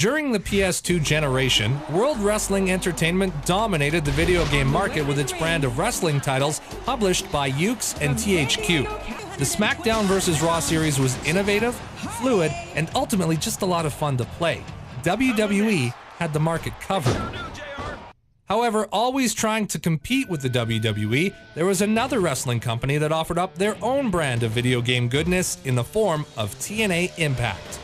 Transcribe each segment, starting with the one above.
During the PS2 generation, World Wrestling Entertainment dominated the video game market with its brand of wrestling titles published by Ukes and THQ. The SmackDown vs. Raw series was innovative, fluid, and ultimately just a lot of fun to play. WWE had the market covered. However, always trying to compete with the WWE, there was another wrestling company that offered up their own brand of video game goodness in the form of TNA Impact.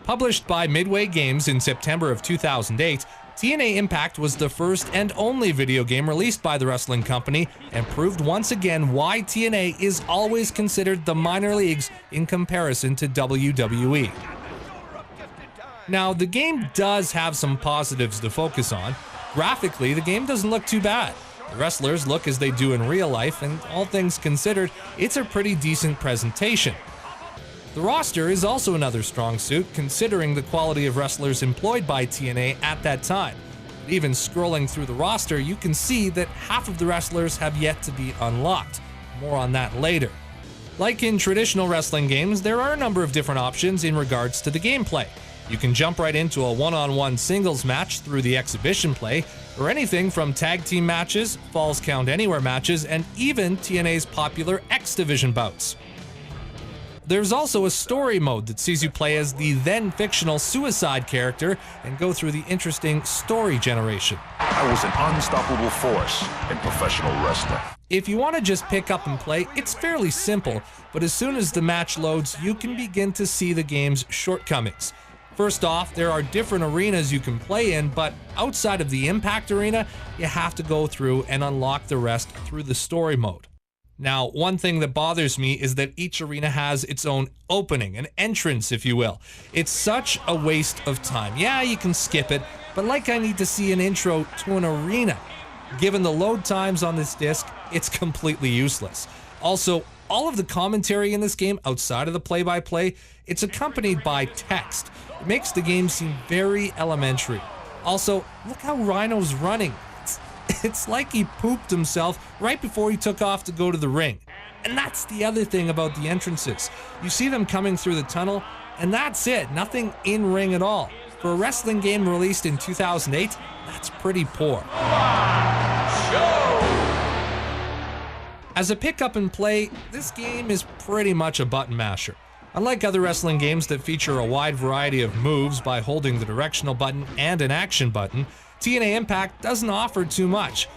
Published by Midway Games in September of 2008, TNA Impact was the first and only video game released by the wrestling company and proved once again why TNA is always considered the minor leagues in comparison to WWE. Now, the game does have some positives to focus on. Graphically, the game doesn't look too bad. The wrestlers look as they do in real life, and all things considered, it's a pretty decent presentation. The roster is also another strong suit, considering the quality of wrestlers employed by TNA at that time. But even scrolling through the roster, you can see that half of the wrestlers have yet to be unlocked. More on that later. Like in traditional wrestling games, there are a number of different options in regards to the gameplay. You can jump right into a one-on-one singles match through the exhibition play, or anything from tag team matches, Falls Count Anywhere matches, and even TNA's popular X Division bouts. There's also a story mode that sees you play as the then-fictional Suicide character and go through the interesting story generation. I was an unstoppable force in professional wrestling. If you want to just pick up and play, it's fairly simple, but as soon as the match loads, you can begin to see the game's shortcomings. First off, there are different arenas you can play in, but outside of the Impact Arena, you have to go through and unlock the rest through the story mode. Now, one thing that bothers me is that each arena has its own opening, an entrance, if you will. It's such a waste of time. Yeah, you can skip it, but like I need to see an intro to an arena. Given the load times on this disc, it's completely useless. Also, all of the commentary in this game, outside of the play-by-play, it's accompanied by text. It makes the game seem very elementary. Also, look how Rhino's running. It's like he pooped himself right before he took off to go to the ring. And that's the other thing about the entrances. You see them coming through the tunnel, and that's it. Nothing in-ring at all. For a wrestling game released in 2008, that's pretty poor. As a pick-up and play, this game is pretty much a button masher. Unlike other wrestling games that feature a wide variety of moves by holding the directional button and an action button, TNA Impact doesn't offer too much.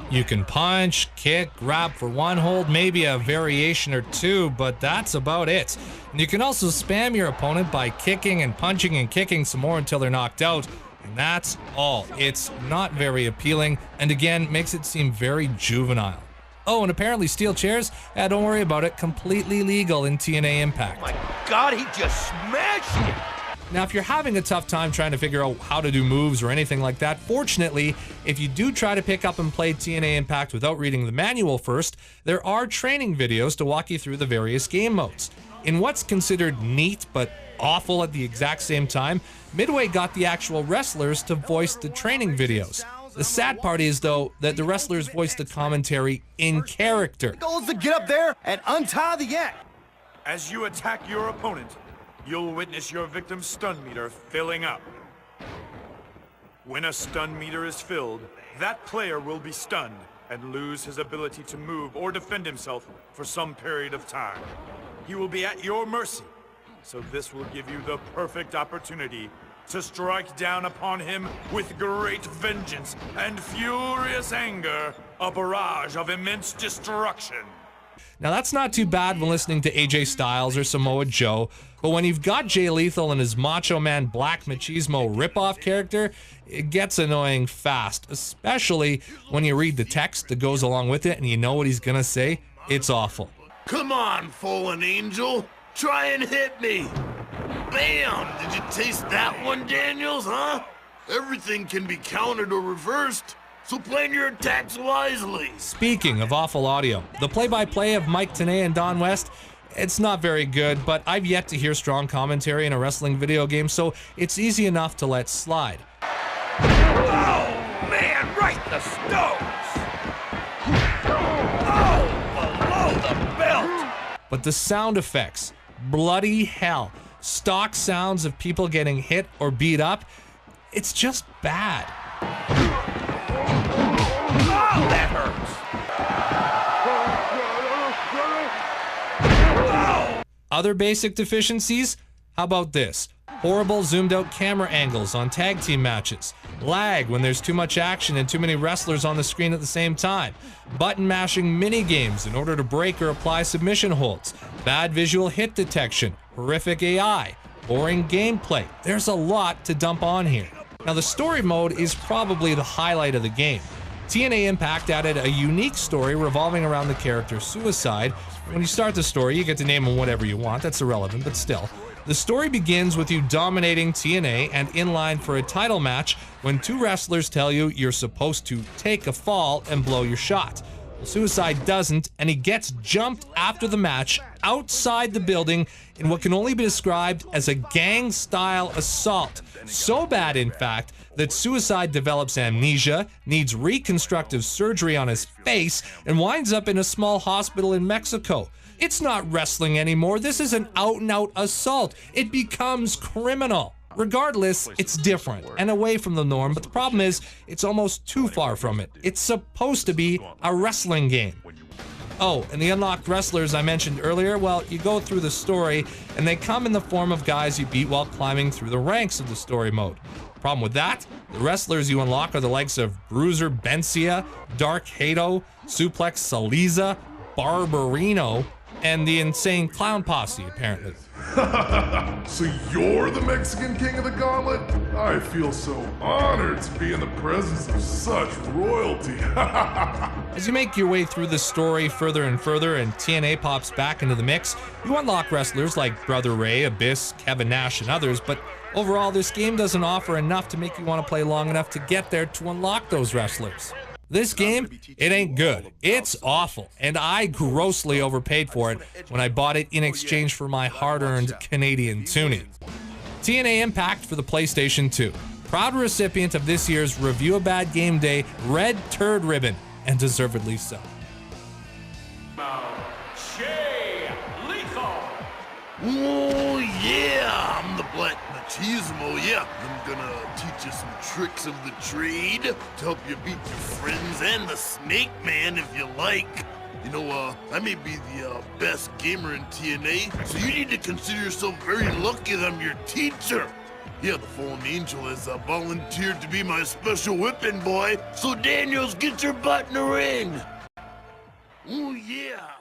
You can punch, kick, grab for one hold, maybe a variation or two, but that's about it. And you can also spam your opponent by kicking and punching and kicking some more until they're knocked out, and that's all. It's not very appealing, and again, makes it seem very juvenile. Oh, and apparently steel chairs? Don't worry about it, completely legal in TNA Impact. Oh my God, he just smashed it! Now, if you're having a tough time trying to figure out how to do moves or anything like that, fortunately, if you do try to pick up and play TNA Impact without reading the manual first, there are training videos to walk you through the various game modes. In what's considered neat but awful at the exact same time, Midway got the actual wrestlers to voice the training videos. The sad part is, though, that the wrestlers voice the commentary in character. The goal is to get up there and untie the yak. As you attack your opponent, you'll witness your victim's stun meter filling up. When a stun meter is filled, that player will be stunned and lose his ability to move or defend himself for some period of time. He will be at your mercy, so this will give you the perfect opportunity to strike down upon him with great vengeance and furious anger, a barrage of immense destruction. Now that's not too bad when listening to AJ Styles or Samoa Joe, but when you've got Jay Lethal and his Macho Man Black Machismo ripoff character, it gets annoying fast, especially when you read the text that goes along with it and you know what he's gonna say. It's awful. Come on, fallen angel, try and hit me. Bam! Did you taste that one, Daniels, huh? Everything can be countered or reversed, so plan your attacks wisely. Speaking of awful audio, the play-by-play of Mike Tenay and Don West, it's not very good, but I've yet to hear strong commentary in a wrestling video game, so it's easy enough to let slide. Oh, man, right in the stones! Oh, below the belt! But the sound effects, bloody hell. Stock sounds of people getting hit or beat up, It's just bad. Oh, that hurts. Other basic deficiencies? How about this? Horrible zoomed out camera angles on tag team matches. Lag when there's too much action and too many wrestlers on the screen at the same time. Button mashing mini games in order to break or apply submission holds. Bad visual hit detection. Horrific AI. Boring gameplay. There's a lot to dump on here. Now the story mode is probably the highlight of the game. TNA Impact added a unique story revolving around the character Suicide. When you start the story, you get to name him whatever you want. That's irrelevant, but still. The story begins with you dominating TNA and in line for a title match when two wrestlers tell you you're supposed to take a fall and blow your shot. Well, Suicide doesn't, and he gets jumped after the match outside the building in what can only be described as a gang-style assault. So bad, in fact, that Suicide develops amnesia, needs reconstructive surgery on his face, and winds up in a small hospital in Mexico. It's not wrestling anymore. This is an out-and-out assault. It becomes criminal. Regardless, it's different and away from the norm, but the problem is it's almost too far from it. It's supposed to be a wrestling game. Oh, and the unlocked wrestlers I mentioned earlier, well, you go through the story, and they come in the form of guys you beat while climbing through the ranks of the story mode. Problem with that, the wrestlers you unlock are the likes of Bruiser Bencia, Dark Hato, Suplex Saliza, Barbarino, and the Insane Clown Posse, apparently. So you're the Mexican King of the Gauntlet? I feel so honored to be in the presence of such royalty. As you make your way through the story further and further and TNA pops back into the mix, you unlock wrestlers like Brother Ray, Abyss, Kevin Nash, and others, but overall this game doesn't offer enough to make you want to play long enough to get there to unlock those wrestlers. This game, it ain't good. It's awful, and I grossly overpaid for it when I bought it in exchange for my hard-earned Canadian tuning. TNA Impact for the PlayStation 2. Proud recipient of this year's Review a Bad Game Day Red Turd Ribbon, and deservedly so. Oh yeah, I'm the Black Machismo, yeah. I'm gonna teach you some tricks of the trade to help you beat your friends and the Snake Man if you like. You know, I may be the best gamer in TNA, so you need to consider yourself very lucky that I'm your teacher. Yeah, the Fallen Angel has volunteered to be my special whipping boy, so Daniels, get your butt in the ring. Oh yeah.